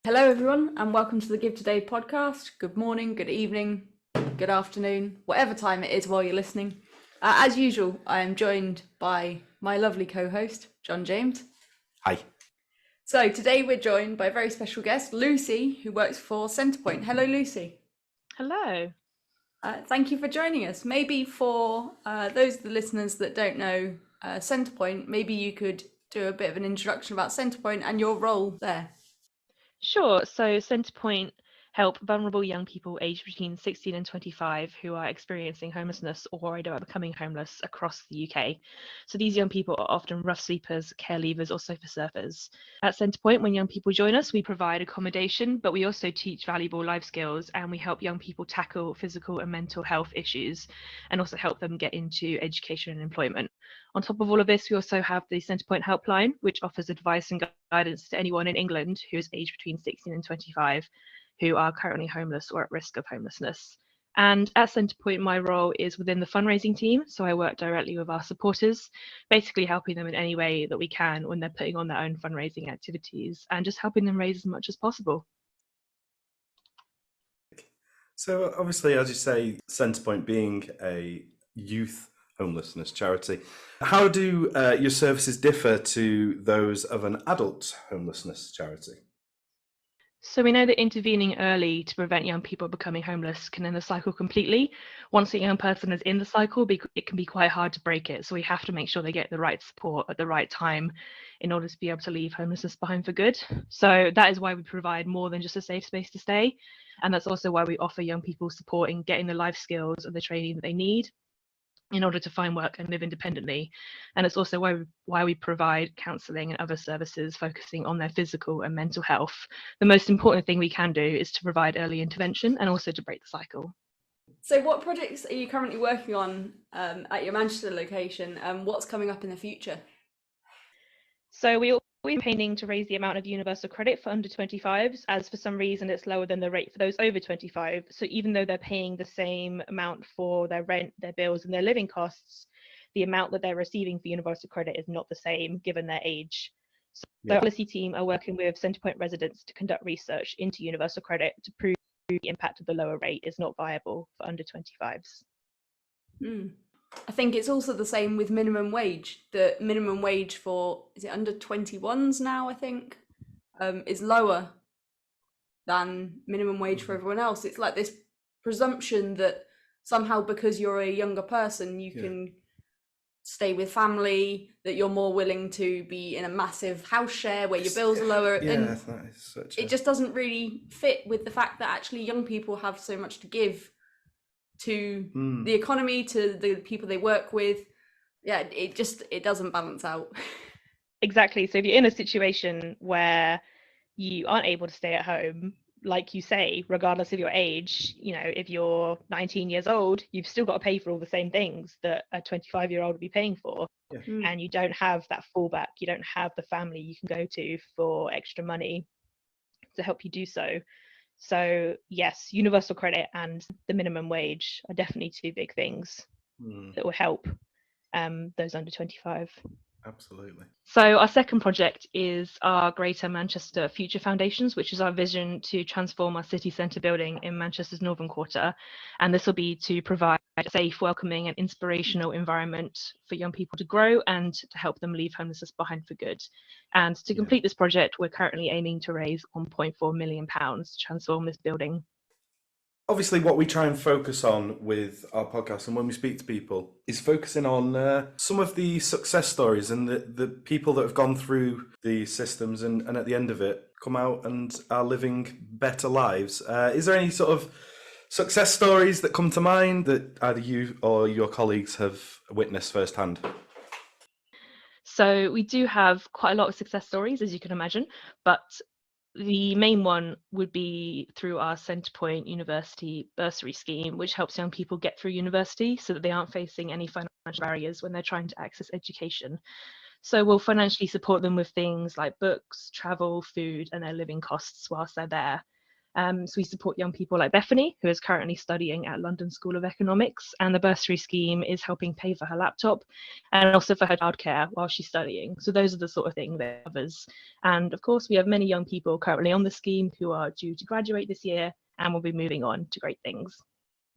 Hello everyone and welcome to the Give Today podcast. Good morning, good evening, good afternoon, whatever time it is while you're listening. As usual, I am joined by my lovely co-host, John James. Hi. So today we're joined by a very special guest, Lucy, who works for Centrepoint. Hello, Lucy. Hello. Thank you for joining us. Maybe for those of the listeners that don't know Centrepoint, maybe you could do a bit of an introduction about Centrepoint and your role there. Sure. So Centrepoint help vulnerable young people aged between 16 and 25 who are experiencing homelessness or worried about becoming homeless across the UK. So these young people are often rough sleepers, care leavers, or sofa surfers. At Centrepoint, when young people join us, we provide accommodation, but we also teach valuable life skills and we help young people tackle physical and mental health issues and also help them get into education and employment. On top of all of this, we also have the Centrepoint Helpline, which offers advice and guidance to anyone in England who is aged between 16 and 25 who are currently homeless or at risk of homelessness. And at Centrepoint, my role is within the fundraising team. So I work directly with our supporters, basically helping them in any way that we can when they're putting on their own fundraising activities and just helping them raise as much as possible. So obviously, as you say, Centrepoint being a youth homelessness charity, how do your services differ to those of an adult homelessness charity? So we know that intervening early to prevent young people becoming homeless can end the cycle completely. Once a young person is in the cycle, it can be quite hard to break it. So we have to make sure they get the right support at the right time in order to be able to leave homelessness behind for good. So that is why we provide more than just a safe space to stay. And that's also why we offer young people support in getting the life skills and the training that they need in order to find work and live independently. And it's also why we provide counselling and other services focusing on their physical and mental health. The most important thing we can do is to provide early intervention and also to break the cycle. So what projects are you currently working on at your Manchester location and what's coming up in the future? So we're campaigning to raise the amount of universal credit for under 25s, as for some reason it's lower than the rate for those over 25. So even though they're paying the same amount for their rent, their bills and their living costs, the amount that they're receiving for universal credit is not the same given their age. So the policy team are working with Centrepoint residents to conduct research into universal credit to prove the impact of the lower rate is not viable for under 25s. I think it's also the same with minimum wage. The minimum wage for, is it under 21s now, I think, is lower than minimum wage for everyone else. It's like this presumption that somehow because you're a younger person, you can stay with family, that you're more willing to be in a massive house share where your bills are lower. And it just doesn't really fit with the fact that actually young people have so much to give to the economy, to the people they work with. Yeah, it doesn't balance out. Exactly. So if you're in a situation where you aren't able to stay at home, like you say, regardless of your age, you know, if you're 19 years old, you've still got to pay for all the same things that a 25-year-old would be paying for. And you don't have that fallback. You don't have the family you can go to for extra money to help you do so. So yes, universal credit and the minimum wage are definitely two big things that will help those under 25. Absolutely. So our second project is our Greater Manchester Future Foundations, which is our vision to transform our city centre building in Manchester's Northern Quarter. And this will be to provide a safe, welcoming and inspirational environment for young people to grow and to help them leave homelessness behind for good. And to complete this project, we're currently aiming to raise £1.4 million to transform this building. Obviously, what we try and focus on with our podcast and when we speak to people is focusing on some of the success stories and the people that have gone through the systems and at the end of it come out and are living better lives. Is there any sort of success stories that come to mind that either you or your colleagues have witnessed firsthand? So we do have quite a lot of success stories, as you can imagine, but the main one would be through our Centrepoint University bursary scheme, which helps young people get through university so that they aren't facing any financial barriers when they're trying to access education. So we'll financially support them with things like books, travel, food, and their living costs whilst they're there. So we support young people like Bethany, who is currently studying at London School of Economics, and the bursary scheme is helping pay for her laptop and also for her childcare while she's studying. So those are the sort of things that it covers. And of course, we have many young people currently on the scheme who are due to graduate this year and will be moving on to great things.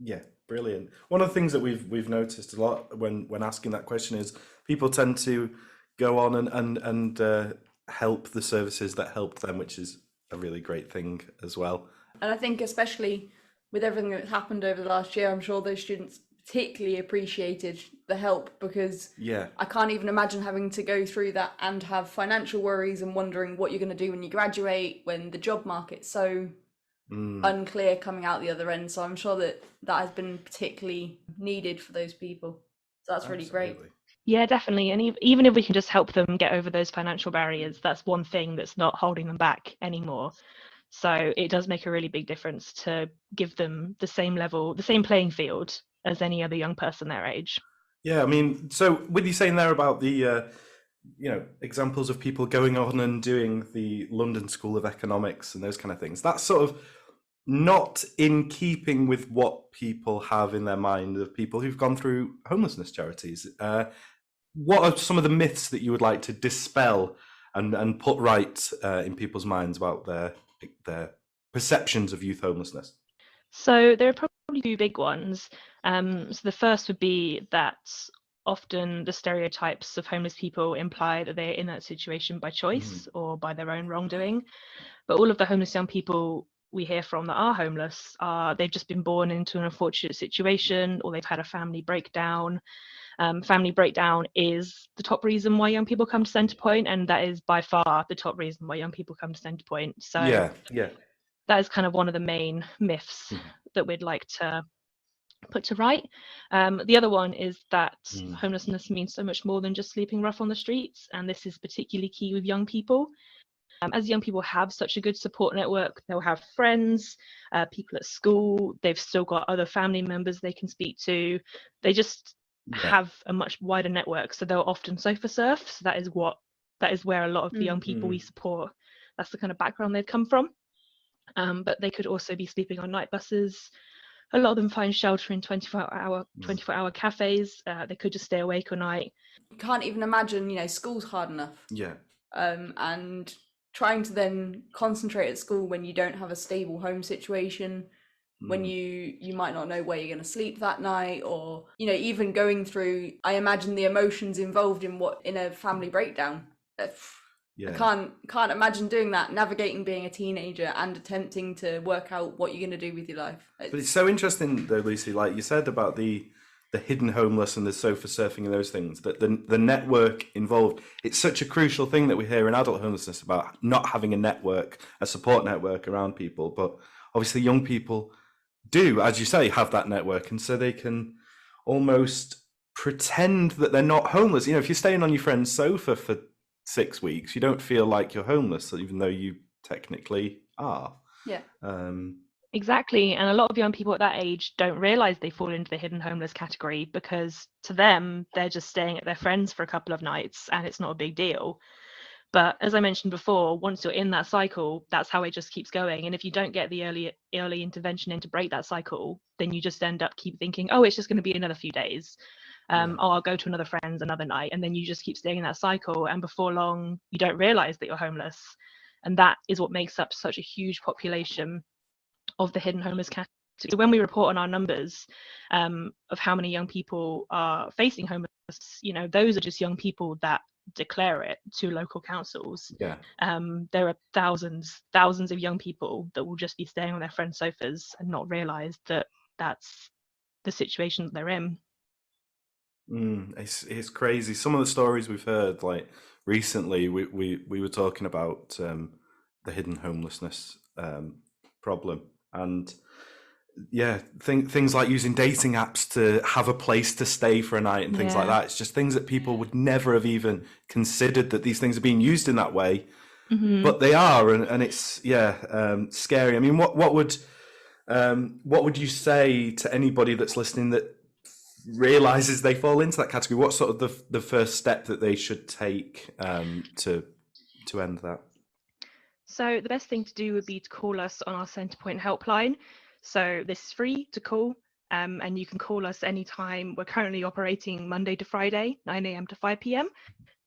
Yeah, brilliant. One of the things that we've noticed a lot when asking that question is people tend to go on and help the services that helped them, which is a really great thing as well. And I think especially with everything that's happened over the last year, I'm sure those students particularly appreciated the help, because Yeah, I can't even imagine having to go through that and have financial worries and wondering what you're going to do when you graduate, when the job market's so unclear coming out the other end. So I'm sure that has been particularly needed for those people. So that's really great. absolutely. Yeah, definitely. And even if we can just help them get over those financial barriers, that's one thing that's not holding them back anymore. So it does make a really big difference to give them the same level, the same playing field as any other young person their age. Yeah, I mean, so with you saying there about the examples of people going on and doing the London School of Economics and those kind of things, that's sort of not in keeping with what people have in their mind of people who've gone through homelessness charities. What are some of the myths that you would like to dispel and put right in people's minds about their perceptions of youth homelessness? So there are probably two big ones. So the first would be that often the stereotypes of homeless people imply that they're in that situation by choice or by their own wrongdoing. But all of the homeless young people we hear from that are homeless they've just been born into an unfortunate situation, or they've had a family breakdown. Family breakdown is the top reason why young people come to Centrepoint, and that is by far the top reason why young people come to Centrepoint. So Yeah. that is kind of one of the main myths that we'd like to put to right. The other one is that homelessness means so much more than just sleeping rough on the streets, and this is particularly key with young people. As young people have such a good support network, they'll have friends, people at school, they've still got other family members they can speak to. They just have a much wider network, so they'll often sofa surf. So that is where a lot of the young people we support, that's the kind of background they've come from. But they could also be sleeping on night buses. A lot of them find shelter in 24-hour cafes. They could just stay awake all night. You can't even imagine, school's hard enough. Yeah. And trying to then concentrate at school when you don't have a stable home situation, when you might not know where you're going to sleep that night, or even going through, I imagine the emotions involved in a family breakdown. I can't imagine doing that, navigating being a teenager and attempting to work out what you're going to do with your life. But it's so interesting though, Lucy, like you said about the hidden homeless and the sofa surfing and those things, that the network involved, it's such a crucial thing that we hear in adult homelessness about not having a network, a support network around people. But obviously young people do, as you say, have that network, and so they can almost pretend that they're not homeless. If you're staying on your friend's sofa for 6 weeks, you don't feel like you're homeless, even though you technically are. Yeah. Exactly. And a lot of young people at that age don't realize they fall into the hidden homeless category, because to them, they're just staying at their friends for a couple of nights and it's not a big deal. But as I mentioned before, once you're in that cycle, that's how it just keeps going. And if you don't get the early intervention in to break that cycle, then you just end up keep thinking, oh, it's just going to be another few days. I'll go to another friend's another night. And then you just keep staying in that cycle. And before long, you don't realize that you're homeless. And that is what makes up such a huge population of the hidden homeless category. So when we report on our numbers of how many young people are facing homelessness, those are just young people that declare it to local councils. Yeah. There are thousands of young people that will just be staying on their friends' sofas and not realize that that's the situation that they're in. It's crazy. Some of the stories we've heard, like recently, we were talking about the hidden homelessness problem, and things like using dating apps to have a place to stay for a night and things like that. It's just things that people would never have even considered that these things are being used in that way, but they are, and it's scary. I mean, what would you say to anybody that's listening that realizes they fall into that category? What's sort of the first step that they should take to end that? So the best thing to do would be to call us on our Centrepoint helpline. So this is free to call, and you can call us anytime. We're currently operating Monday to Friday, 9 a.m. to 5 p.m.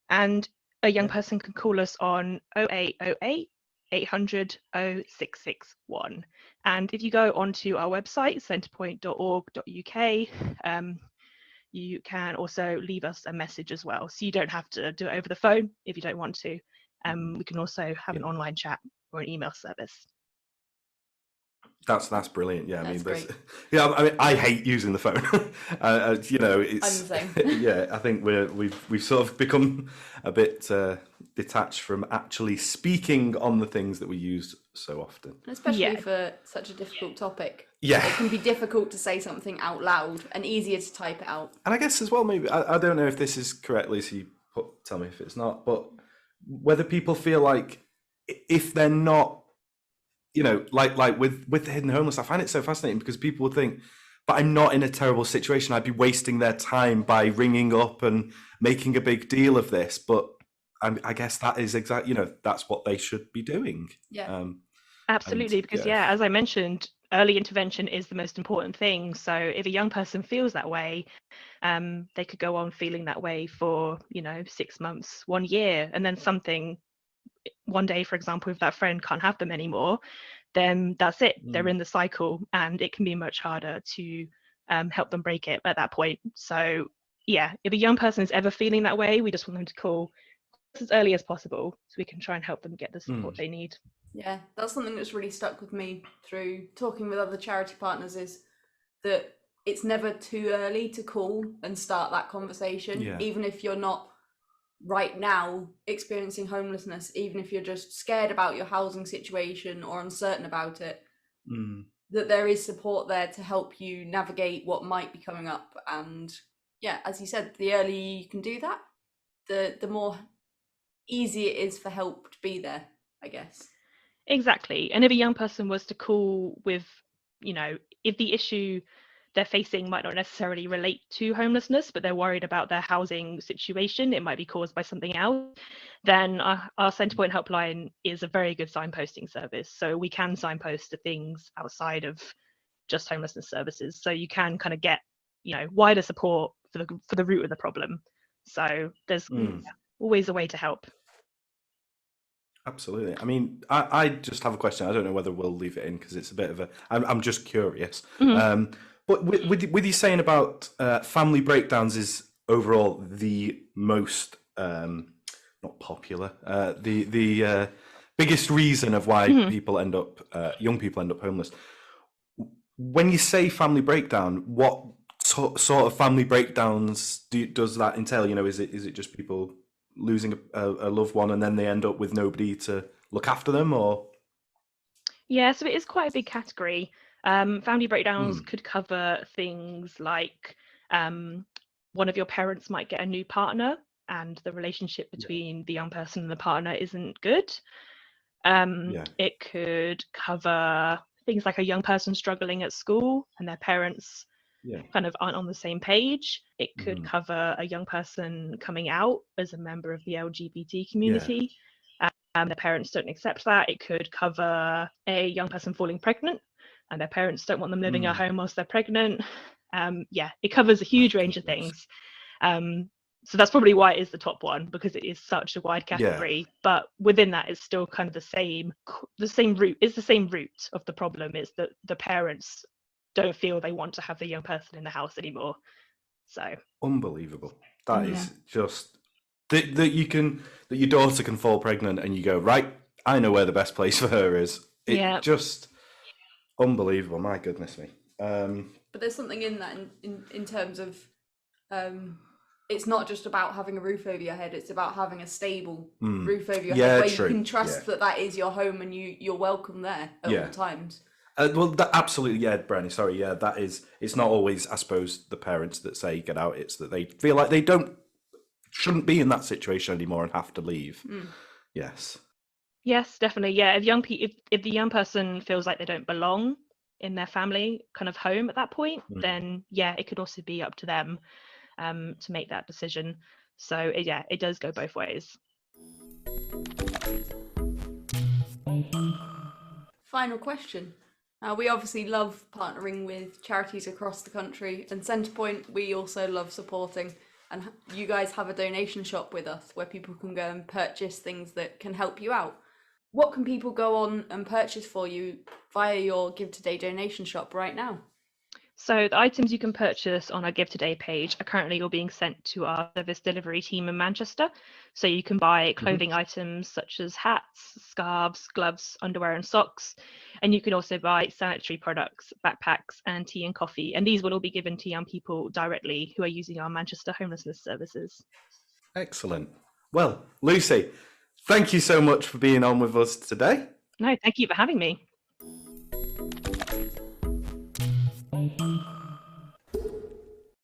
And a young person can call us on 0808 800 0661. And if you go onto our website, centrepoint.org.uk, you can also leave us a message as well. So you don't have to do it over the phone if you don't want to. We can also have an online chat or an email service. That's brilliant. Yeah, That's great. I mean, I hate using the phone. You know, it's I'm the same. yeah. I think we've sort of become a bit detached from actually speaking on the things that we use so often, Especially for such a difficult topic. Yeah, it can be difficult to say something out loud and easier to type it out. And I guess as well, maybe I don't know if this is correctly. So tell me if it's not, but whether people feel like if they're not, you know, like with the hidden homeless, I find it so fascinating because people would think, but I'm not in a terrible situation. I'd be wasting their time by ringing up and making a big deal of this. But I guess that is exactly, you know, that's what they should be doing. Yeah. Absolutely, because as I mentioned, early intervention is the most important thing. So if a young person feels that way, they could go on feeling that way for, 6 months, 1 year, and then one day, for example, if that friend can't have them anymore, then that's it. They're in the cycle, and it can be much harder to help them break it at that point. So if a young person is ever feeling that way, we just want them to call as early as possible so we can try and help them get the support they need. Yeah, that's something that's really stuck with me through talking with other charity partners, is that it's never too early to call and start that conversation. Even if you're not right now experiencing homelessness, even if you're just scared about your housing situation or uncertain about it, that there is support there to help you navigate what might be coming up. And as you said, the earlier you can do that, the more easy it is for help to be there, I guess. Exactly. And if a young person was to call with, if the issue they're facing might not necessarily relate to homelessness, but they're worried about their housing situation, it might be caused by something else, then our Centrepoint helpline is a very good signposting service. So we can signpost to things outside of just homelessness services. So you can kind of get, wider support for the root of the problem. So there's always a way to help. Absolutely. I mean, I just have a question. I don't know whether we'll leave it in because it's a bit of a. I'm just curious. But with you saying about family breakdowns is overall the most not popular, the biggest reason of why people end up young people end up homeless. When you say family breakdown, what sort of family breakdowns does that entail? You know, is it just people losing a loved one and then they end up with nobody to look after them, or? Yeah, so it is quite a big category. Family breakdowns could cover things like one of your parents might get a new partner and the relationship between the young person and the partner isn't good. It could cover things like a young person struggling at school and their parents kind of aren't on the same page. It could cover a young person coming out as a member of the LGBT community. Their parents don't accept that. It could cover a young person falling pregnant and their parents don't want them living at home whilst they're pregnant. It covers a huge range of things. So that's probably why it is the top one, because it is such a wide category. But within that, it's still kind of the same root. It's the same root of the problem, is that the parents don't feel they want to have the young person in the house anymore. So unbelievable. That is just that your daughter can fall pregnant and you go, right, I know where the best place for her is. Just unbelievable. My goodness me. But there's something in that in terms of it's not just about having a roof over your head, it's about having a stable roof over your head where you can trust that is your home and you're welcome there at all times. Absolutely, Bryony, sorry, that is, it's not always, I suppose, the parents that say get out, it's that they feel like they shouldn't be in that situation anymore and have to leave. Yes, definitely. If the young person feels like they don't belong in their family kind of home at that point, then it could also be up to them to make that decision. So it does go both ways. final question. Now, we obviously love partnering with charities across the country, and Centrepoint we also love supporting. And you guys have a donation shop with us where people can go and purchase things that can help you out. What can people go on and purchase for you via your Give Today donation shop right now? So the items you can purchase on our Give Today page are currently all being sent to our service delivery team in Manchester. So you can buy clothing items such as hats, scarves, gloves, underwear and socks. And you can also buy sanitary products, backpacks and tea and coffee. And these will all be given to young people directly who are using our Manchester homelessness services. Excellent. Well, Lucy, thank you so much for being on with us today. No, thank you for having me.